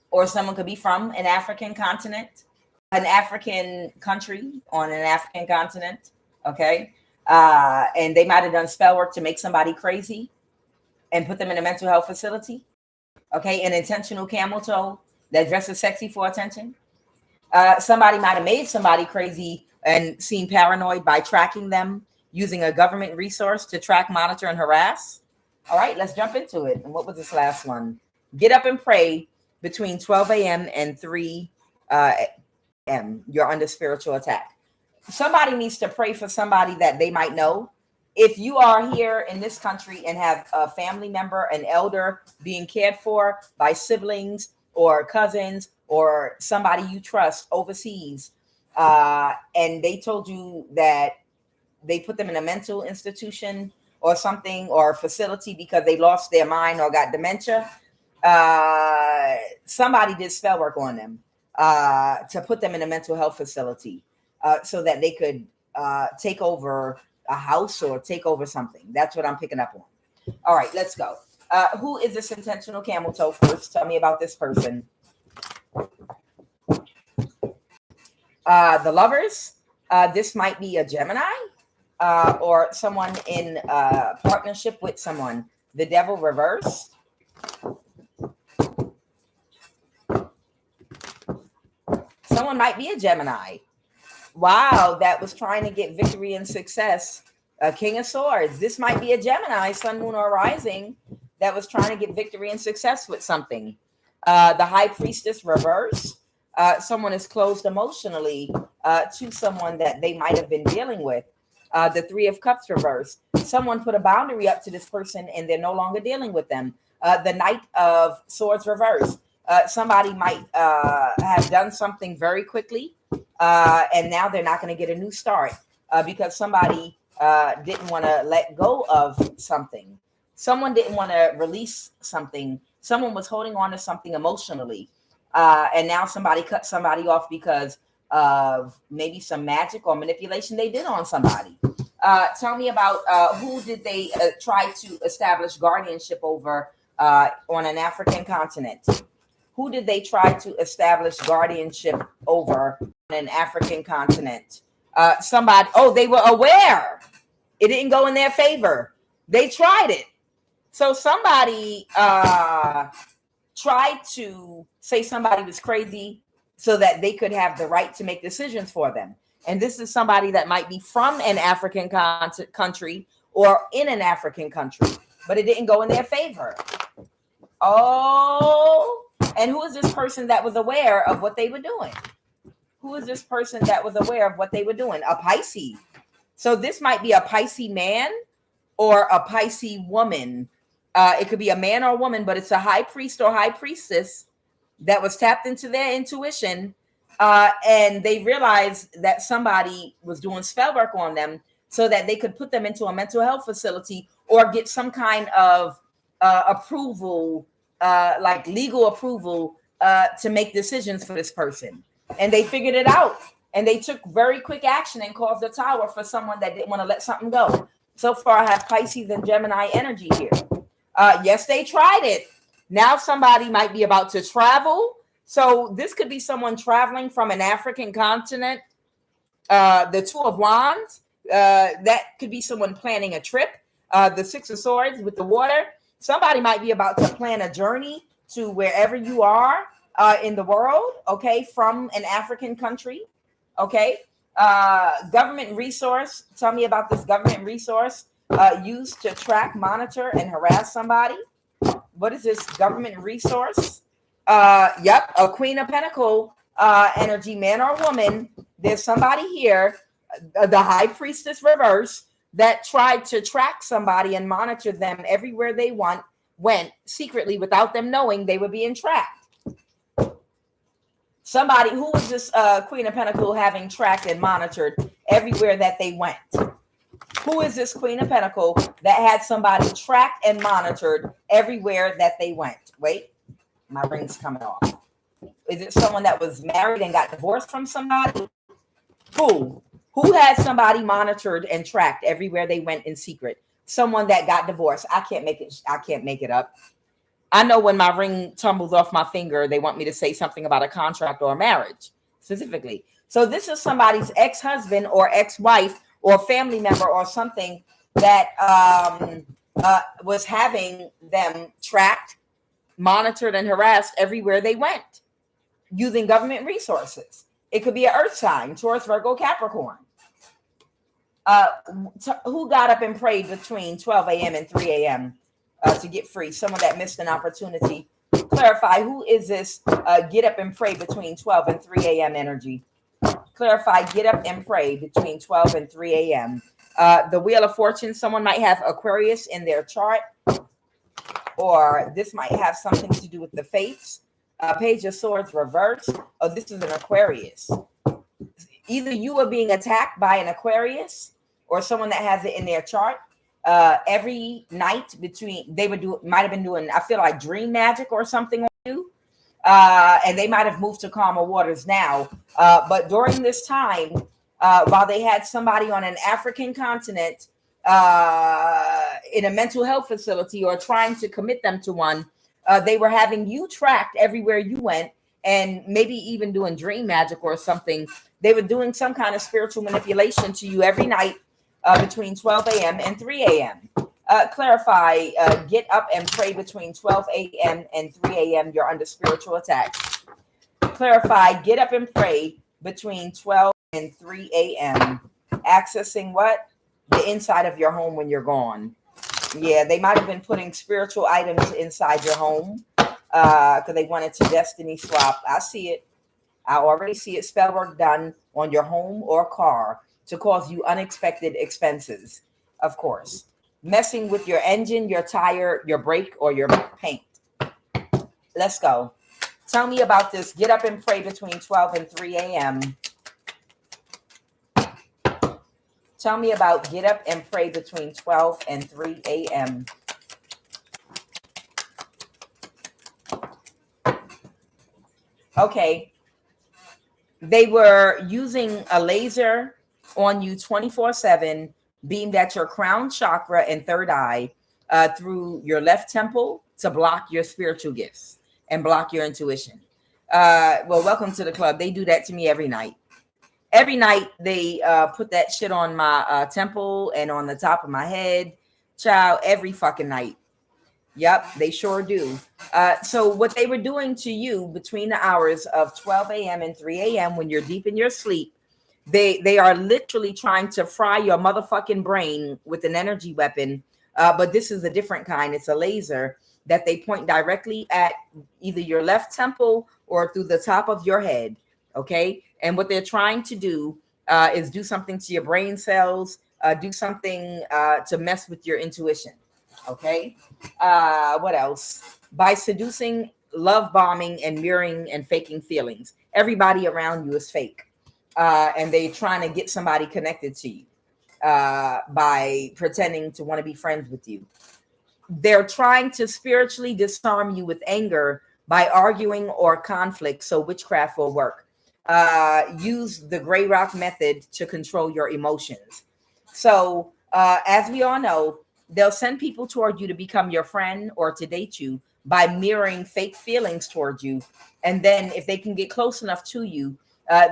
Or someone could be from an African continent, an African country on an African continent. Okay. And they might have done spell work to make somebody crazy and put them in a mental health facility. Okay. An intentional camel toe that dresses sexy for attention. Somebody might have made somebody crazy and seem paranoid by tracking them using a government resource to track, monitor, and harass. All right, let's jump into it. And what was this last one? Get up and pray between 12 a.m. and 3 a.m. You're under spiritual attack. Somebody needs to pray for somebody that they might know. If you are here in this country and have a family member, an elder being cared for by siblings or cousins or somebody you trust overseas, and they told you that they put them in a mental institution or something or facility because they lost their mind or got dementia, somebody did spell work on them to put them in a mental health facility so that they could take over a house or take over something. That's what I'm picking up on. All right, let's go. Who is this intentional camel toe first? Tell me about this person. The Lovers. This might be a Gemini or someone in partnership with someone. The Devil reverse. Someone might be a Gemini. Wow, that was trying to get victory and success. King of Swords. This might be a Gemini, Sun, Moon, or Rising, that was trying to get victory and success with something. The High Priestess reverse. Someone is closed emotionally to someone that they might have been dealing with. The Three of Cups reverse. Someone put a boundary up to this person and they're no longer dealing with them. The Knight of Swords reverse. Somebody might have done something very quickly and now they're not going to get a new start because somebody didn't want to let go of something. Someone didn't want to release something. Someone was holding on to something emotionally. And now somebody cut somebody off because of maybe some magic or manipulation they did on somebody. Tell me about who did they try to establish guardianship over on an African continent? Who did they try to establish guardianship over on an African continent? Somebody, they were aware. It didn't go in their favor. They tried it. So somebody tried to say somebody was crazy so that they could have the right to make decisions for them. And this is somebody that might be from an African country or in an African country, but it didn't go in their favor. Oh, and who is this person that was aware of what they were doing? Who is this person that was aware of what they were doing? A Pisces. So this might be a Pisces man or a Pisces woman. It could be a man or a woman, but it's a high priest or high priestess that was tapped into their intuition. And they realized that somebody was doing spell work on them so that they could put them into a mental health facility or get some kind of approval, like legal approval to make decisions for this person. And they figured it out. And they took very quick action and caused a tower for someone that didn't want to let something go. So far, I have Pisces and Gemini energy here. Yes, they tried it. Now somebody might be about to travel. So this could be someone traveling from an African continent. The Two of Wands. That could be someone planning a trip. The Six of Swords with the water. Somebody might be about to plan a journey to wherever you are in the world, okay, from an African country, okay. Government resource. Tell me about this government resource used to track, monitor, and harass somebody. What is this government resource? Yep, a Queen of Pentacle energy, man or woman. There's somebody here, the High Priestess reverse, that tried to track somebody and monitor them everywhere they went secretly without them knowing they were being tracked. Somebody, who was this Queen of Pentacle having tracked and monitored everywhere that they went? Who is this Queen of Pentacle that had somebody tracked and monitored everywhere that they went? Wait, my ring's coming off. Is it someone that was married and got divorced from somebody? Who had somebody monitored and tracked everywhere they went in secret? Someone that got divorced. I can't make it up. I know when my ring tumbles off my finger, they want me to say something about a contract or a marriage specifically. So this is somebody's ex-husband or ex-wife or family member or something that was having them tracked, monitored, and harassed everywhere they went using government resources. It could be an earth sign, Taurus, Virgo, Capricorn. Who got up and prayed between 12 a.m. and 3 a.m. To get free? Someone that missed an opportunity. Clarify, who is this get up and pray between 12 and 3 a.m. energy? Clarify, get up and pray between 12 and 3 a.m. The Wheel of Fortune, someone might have Aquarius in their chart, or this might have something to do with the fates. Page of Swords reverse. Oh, this is an Aquarius. Either you are being attacked by an Aquarius or someone that has it in their chart. Every night might have been doing, I feel like, dream magic or something on you. And they might have moved to calmer waters now. But during this time, while they had somebody on an African continent in a mental health facility or trying to commit them to one. They were having you tracked everywhere you went, and maybe even doing dream magic or something. They were doing some kind of spiritual manipulation to you every night between 12 a.m. and 3 a.m. Clarify, get up and pray between 12 a.m. and 3 a.m. You're under spiritual attack. Clarify, get up and pray between 12 and 3 a.m. Accessing what? The inside of your home when you're gone. Yeah, they might have been putting spiritual items inside your home because they wanted to destiny swap. I see it. I already see it. Spell work done on your home or car to cause you unexpected expenses, of course. Messing with your engine, your tire, your brake, or your paint. Let's go. Tell me about this. Get up and pray between 12 and 3 a.m. Tell me about get up and pray between 12 and 3 a.m. Okay. They were using a laser on you 24/7, beamed at your crown chakra and third eye through your left temple to block your spiritual gifts and block your intuition. Well, welcome to the club. They do that to me every night. Every night they put that shit on my temple and on the top of my head. Child, every fucking night. Yep, they sure do. So what they were doing to you between the hours of 12 a.m. and 3 a.m. when you're deep in your sleep, they are literally trying to fry your motherfucking brain with an energy weapon. But this is a different kind. It's a laser that they point directly at either your left temple or through the top of your head. Okay. And what they're trying to do is do something to your brain cells, do something to mess with your intuition. Okay. What else? By seducing, love bombing, and mirroring and faking feelings. Everybody around you is fake. And they're trying to get somebody connected to you by pretending to want to be friends with you. They're trying to spiritually disarm you with anger by arguing or conflict so witchcraft will work. Use the gray rock method to control your emotions. So as we all know, they'll send people toward you to become your friend or to date you by mirroring fake feelings toward you. And then if they can get close enough to you,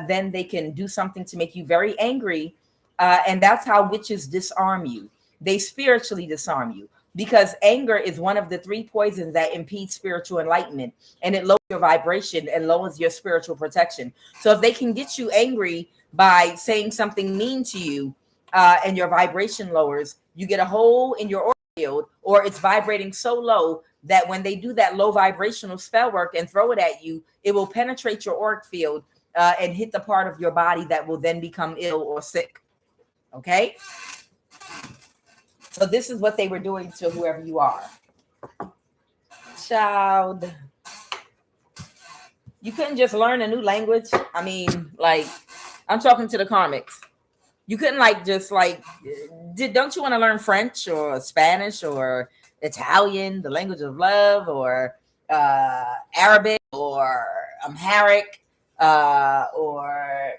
then they can do something to make you very angry. And that's how witches disarm you. They spiritually disarm you because anger is one of the 3 poisons that impede spiritual enlightenment, and it lowers your vibration and lowers your spiritual protection. So if they can get you angry by saying something mean to you and your vibration lowers, you get a hole in your aura field, or it's vibrating so low that when they do that low vibrational spell work and throw it at you, it will penetrate your auric field and hit the part of your body that will then become ill or sick. Okay? So this is what they were doing to whoever you are. Child. You couldn't just learn a new language. I mean, like, I'm talking to the karmics. You couldn't don't you want to learn French or Spanish or Italian, the language of love, or Arabic or Amharic, or,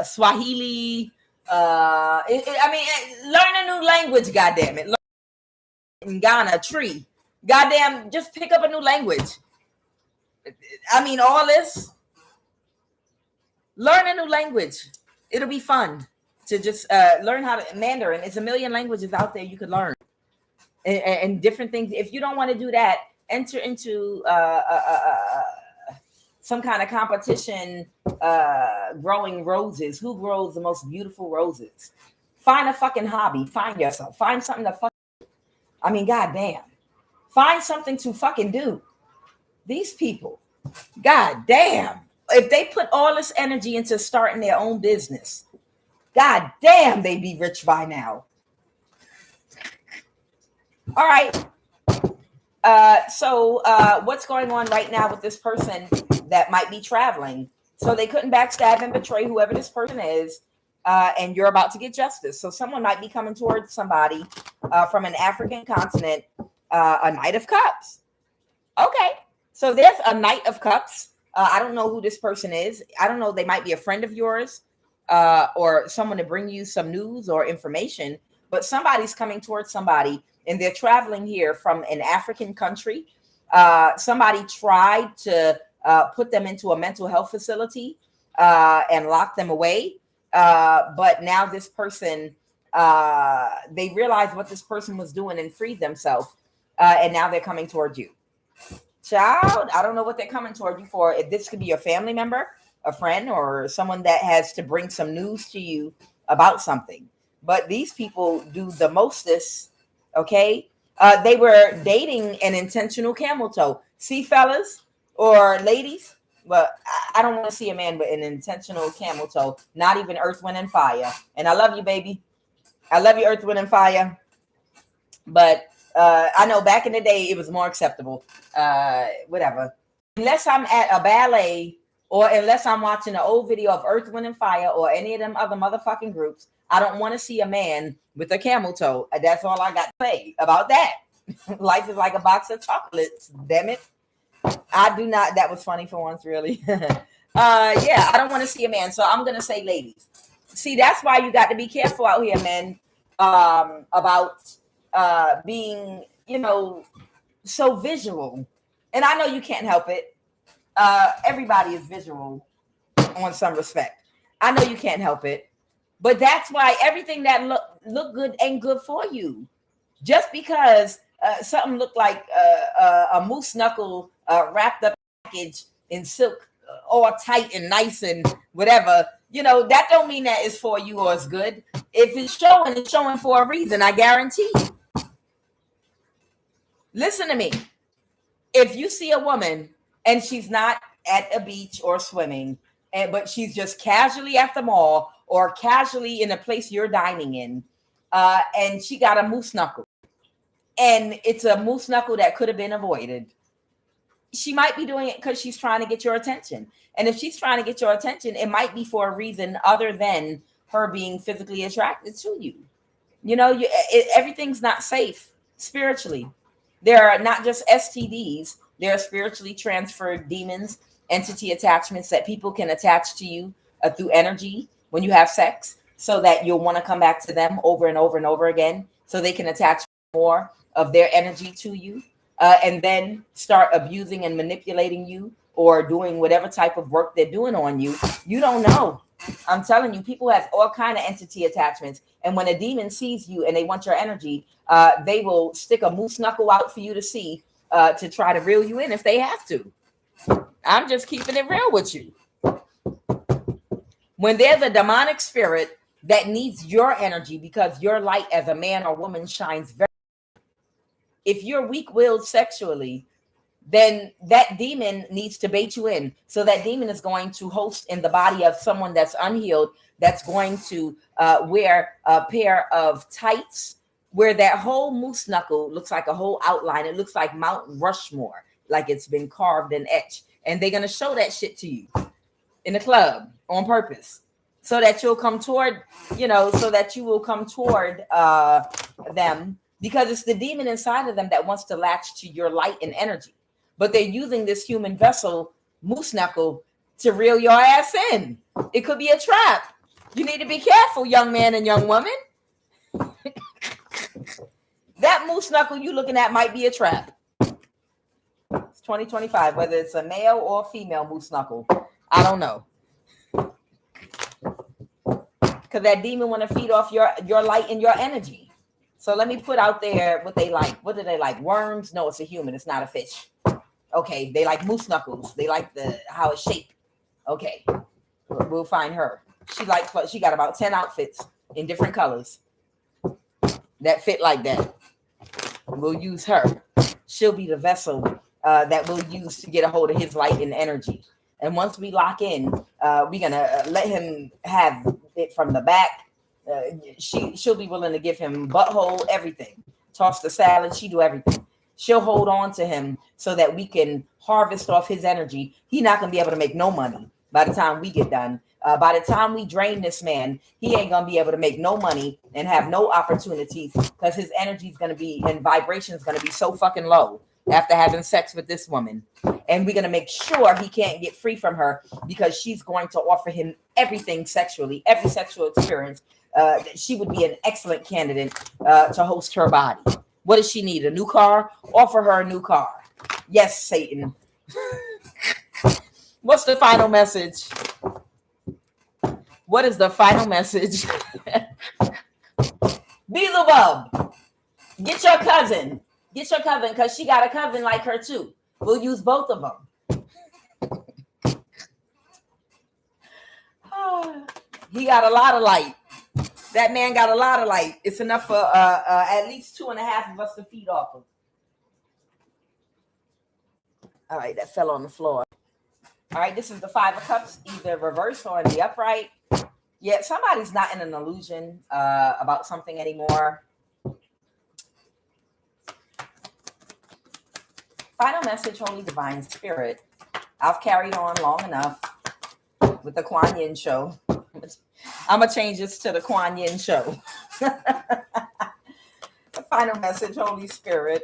Swahili? Learn a new language, goddammit. Learn in Ghana, tree. Goddamn, just pick up a new language. I mean, all this. Learn a new language. It'll be fun to just learn how to Mandarin. It's a million languages out there you could learn, and different things. If you don't want to do that, enter into some kind of competition growing roses. Who grows the most beautiful roses? Find a fucking hobby. Find yourself. Find something to goddamn. Find something to fucking do. These people, goddamn. If they put all this energy into starting their own business, god damn, they'd be rich by now. All right. So what's going on right now with this person that might be traveling? So they couldn't backstab and betray whoever this person is, and you're about to get justice. So someone might be coming towards somebody from an African continent, a Knight of Cups. Okay. So there's a Knight of Cups. I don't know who this person is. I don't know. They might be a friend of yours or someone to bring you some news or information. but somebody's coming towards somebody, and they're traveling here from an African country. Somebody tried to put them into a mental health facility and lock them away. But now this person, they realized what this person was doing and freed themselves. And now they're coming towards you. Child, I don't know what they're coming toward you for. If this could be a family member, a friend, or someone that has to bring some news to you about something. But these people do the mostest, okay? They were dating an intentional camel toe. See, fellas or ladies, but I don't want to see a man with an intentional camel toe, not even Earth, Wind, and Fire. And I love you, baby. I love you, Earth, Wind, and Fire. But I know back in the day, it was more acceptable. Whatever. Unless I'm at a ballet or unless I'm watching an old video of Earth, Wind, and Fire or any of them other motherfucking groups, I don't want to see a man with a camel toe. That's all I got to say about that. Life is like a box of chocolates. Damn it. I do not. That was funny for once, really. Yeah, I don't want to see a man. So I'm going to say ladies. See, that's why you got to be careful out here, men, about being, so visual. And I know you can't help it. Everybody is visual on some respect. I know you can't help it. But that's why everything that look good ain't good for you. Just because something looked like a moose knuckle wrapped up package in silk, all tight and nice and whatever, that don't mean that it's for you or it's good. If it's showing for a reason, I guarantee you. Listen to me. If you see a woman and she's not at a beach or swimming, but she's just casually at the mall or casually in a place you're dining in, and she got a moose knuckle, and it's a moose knuckle that could have been avoided, she might be doing it because she's trying to get your attention. And if she's trying to get your attention, it might be for a reason other than her being physically attracted to you. Everything's not safe spiritually. There are not just STDs. There are spiritually transferred demons, entity attachments that people can attach to you through energy when you have sex, so that you'll want to come back to them over and over and over again, so they can attach more of their energy to you, and then start abusing and manipulating you or doing whatever type of work they're doing on you. You don't know. I'm telling you, people have all kind of entity attachments. And when a demon sees you and they want your energy, they will stick a moose knuckle out for you to see, to try to reel you in if they have to. I'm just keeping it real with you. When there's a demonic spirit that needs your energy because your light as a man or woman shines very, if you're weak-willed sexually, then that demon needs to bait you in. So that demon is going to host in the body of someone that's unhealed, that's going to wear a pair of tights where that whole moose knuckle looks like a whole outline. It looks like Mount Rushmore, like it's been carved and etched. And they're going to show that shit to you in the club on purpose, so that you'll come toward, so that you will come toward them, because it's the demon inside of them that wants to latch to your light and energy. But they're using this human vessel, moose knuckle, to reel your ass in. It could be a trap. You need to be careful, young man and young woman. That moose knuckle you looking at might be a trap. It's 2025, whether it's a male or female moose knuckle. I don't know. Because that demon want to feed off your light and your energy. So let me put out there what they like. What do they like? Worms? No, it's a human. It's not a fish. Okay, they like moose knuckles. They like how it's shaped. Okay, we'll find her. She got about 10 outfits in different colors that fit like that. We'll use her. She'll be the vessel that we'll use to get a hold of his light and energy. And once we lock in, we're gonna let him have it from the back. She'll be willing to give him butthole, everything. Toss the salad. She do everything. She'll hold on to him so that we can harvest off his energy. He's not gonna be able to make no money by the time we get done. By the time we drain this man, he ain't gonna be able to make no money and have no opportunities, because his energy is gonna be and vibration is gonna be so fucking low after having sex with this woman. And we're going to make sure he can't get free from her because she's going to offer him everything sexually, every sexual experience. She would be an excellent candidate to host her body. What does she need? A new car? Offer her a new car. Yes, Satan. What's the final message? What is the final message? Beelzebub, get your cousin. Get your cousin because she got a cousin like her too. We'll use both of them. He got a lot of light. That man got a lot of light. It's enough for at least 2.5 of us to feed off of. All right, that fell on the floor. All right, this is the 5 of Cups, either reverse or in the upright. Yeah, somebody's not in an illusion about something anymore. Final message, Holy Divine Spirit. I've carried on long enough with the QUAN Yin show. I'm going to change this to the QUAN Yin show. The final message, Holy Spirit.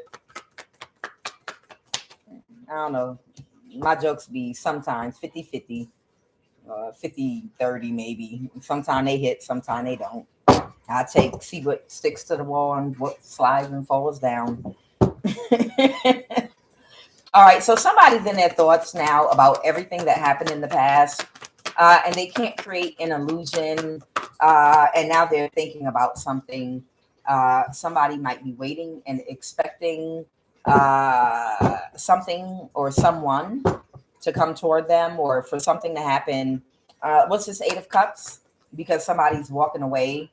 I don't know. My jokes be sometimes 50-50, 50-30 maybe. Sometimes they hit, sometimes they don't. I see what sticks to the wall and what slides and falls down. All right, so somebody's in their thoughts now about everything that happened in the past, and they can't create an illusion, and now they're thinking about something. Somebody might be waiting and expecting something or someone to come toward them or for something to happen. What's this 8 of Cups? Because somebody's walking away.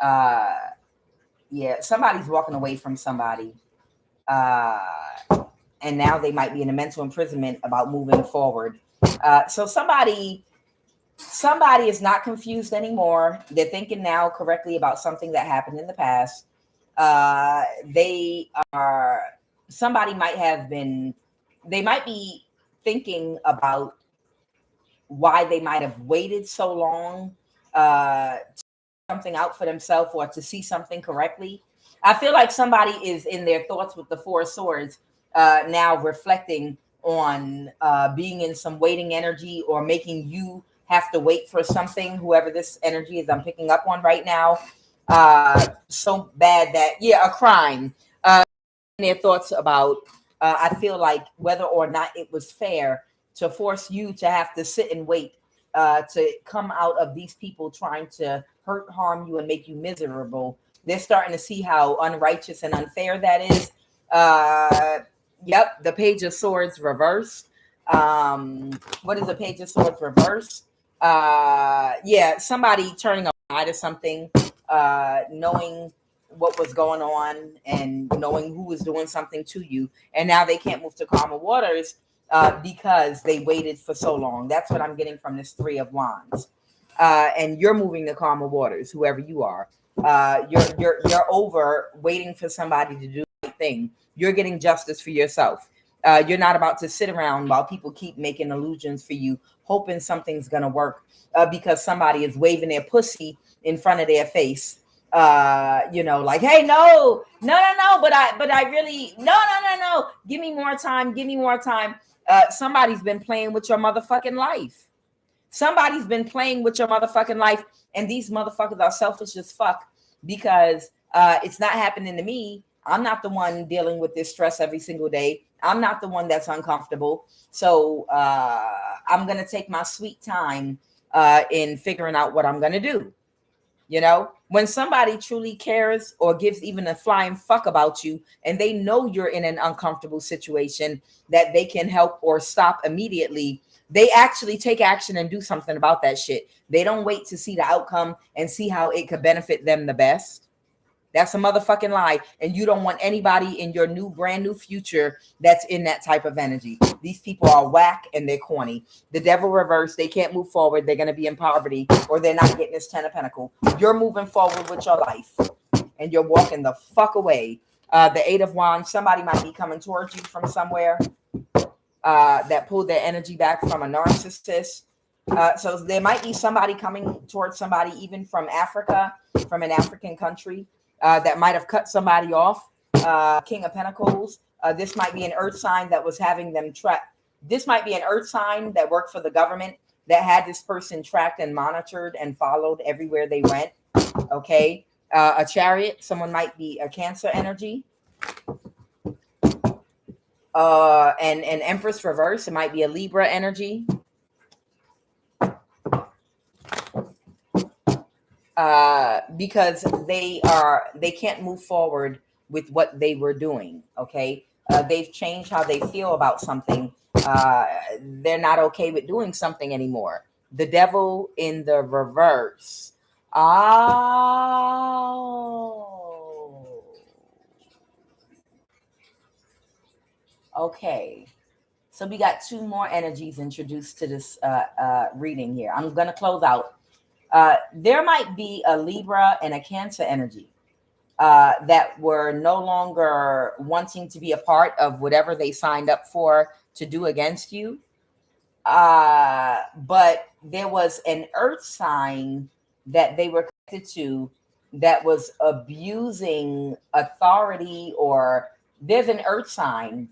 Yeah, somebody's walking away from somebody. And now they might be in a mental imprisonment about moving forward. So somebody is not confused anymore. They're thinking now correctly about something that happened in the past. Somebody might be thinking about why they might have waited so long to something out for themselves or to see something correctly. I feel like somebody is in their thoughts with the 4 of Swords now reflecting on being in some waiting energy or making you have to wait for something, whoever this energy is I'm picking up on right now. So bad that, a crime. Their thoughts about, I feel like whether or not it was fair to force you to have to sit and wait to come out of these people trying to hurt, harm you, and make you miserable. They're starting to see how unrighteous and unfair that is. Yep, the Page of Swords reverse. What is the Page of Swords reverse? Somebody turning a eye to something, knowing what was going on and knowing who was doing something to you. And now they can't move to calmer waters because they waited for so long. That's what I'm getting from this 3 of Wands. And you're moving to calmer waters, whoever you are. You're over waiting for somebody to do the right thing. You're getting justice for yourself. You're not about to sit around while people keep making illusions for you, hoping something's going to work because somebody is waving their pussy in front of their face. Like, hey, no, but I really, no. Give me more time. Somebody's been playing with your motherfucking life. Somebody's been playing with your motherfucking life. And these motherfuckers are selfish as fuck because it's not happening to me. I'm not the one dealing with this stress every single day. I'm not the one that's uncomfortable. So I'm going to take my sweet time in figuring out what I'm going to do. You know, when somebody truly cares or gives even a flying fuck about you and they know you're in an uncomfortable situation that they can help or stop immediately, they actually take action and do something about that shit. They don't wait to see the outcome and see how it could benefit them the best. That's a motherfucking lie. And you don't want anybody in your brand new future that's in that type of energy. These people are whack and they're corny. The devil reversed. They can't move forward. They're going to be in poverty or they're not getting this 10 of Pentacles. You're moving forward with your life and you're walking the fuck away. The 8 of Wands, somebody might be coming towards you from somewhere that pulled their energy back from a narcissist. So there might be somebody coming towards somebody even from Africa, from an African country. That might have cut somebody off. King of Pentacles. This might be an earth sign that was having them trapped. This might be an earth sign that worked for the government that had this person tracked and monitored and followed everywhere they went. Okay. A chariot, someone might be a Cancer energy. And an Empress reverse, it might be a Libra energy. Because they can't move forward with what they were doing. Okay. They've changed how they feel about something. They're not okay with doing something anymore. The Devil in the reverse. Oh. Okay. So we got two more energies introduced to this reading here. I'm going to close out. There might be a Libra and a Cancer energy that were no longer wanting to be a part of whatever they signed up for to do against you. But there was an earth sign that they were connected to that was abusing authority, or there's an earth sign,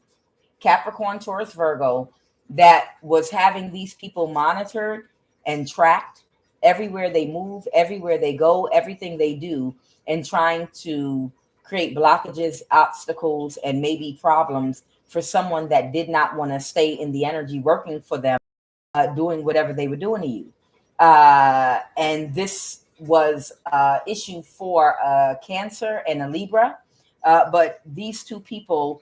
Capricorn, Taurus, Virgo, that was having these people monitored and tracked everywhere they move, everywhere they go, everything they do, and trying to create blockages, obstacles, and maybe problems for someone that did not want to stay in the energy working for them, doing whatever they were doing to you. And this was issue for Cancer and a Libra. But these two people,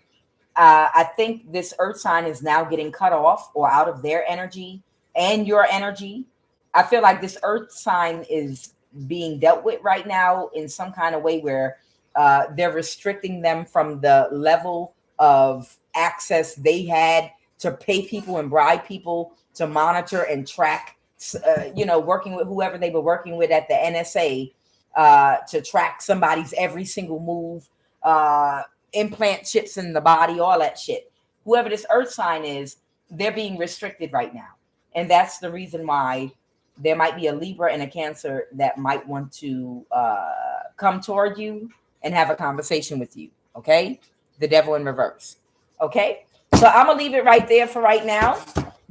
I think this earth sign is now getting cut off or out of their energy and your energy. I feel like this earth sign is being dealt with right now in some kind of way where they're restricting them from the level of access they had to pay people and bribe people to monitor and track, working with whoever they were working with at the NSA to track somebody's every single move, implant chips in the body, all that shit. Whoever this earth sign is, they're being restricted right now. And that's the reason why there might be a Libra and a Cancer that might want to come toward you and have a conversation with you. Okay. The Devil in reverse. Okay. So I'm going to leave it right there for right now.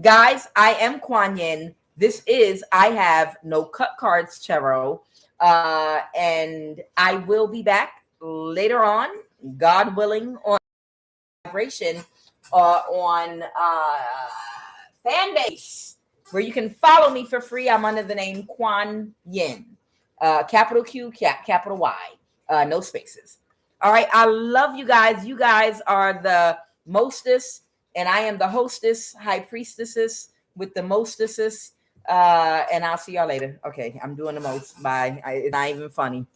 Guys, I am QUAN Yin. This is I Have No Cut Cards Tarot. And I will be back later on, God willing, on vibration on Fanbase, where you can follow me for free. I'm under the name QUAN Yin, capital Q, capital Y, no spaces. All right. I love you guys. You guys are the mostest, and I am the hostess, high priestesses with the mostesses. And I'll see y'all later. Okay. I'm doing the most. Bye. It's not even funny.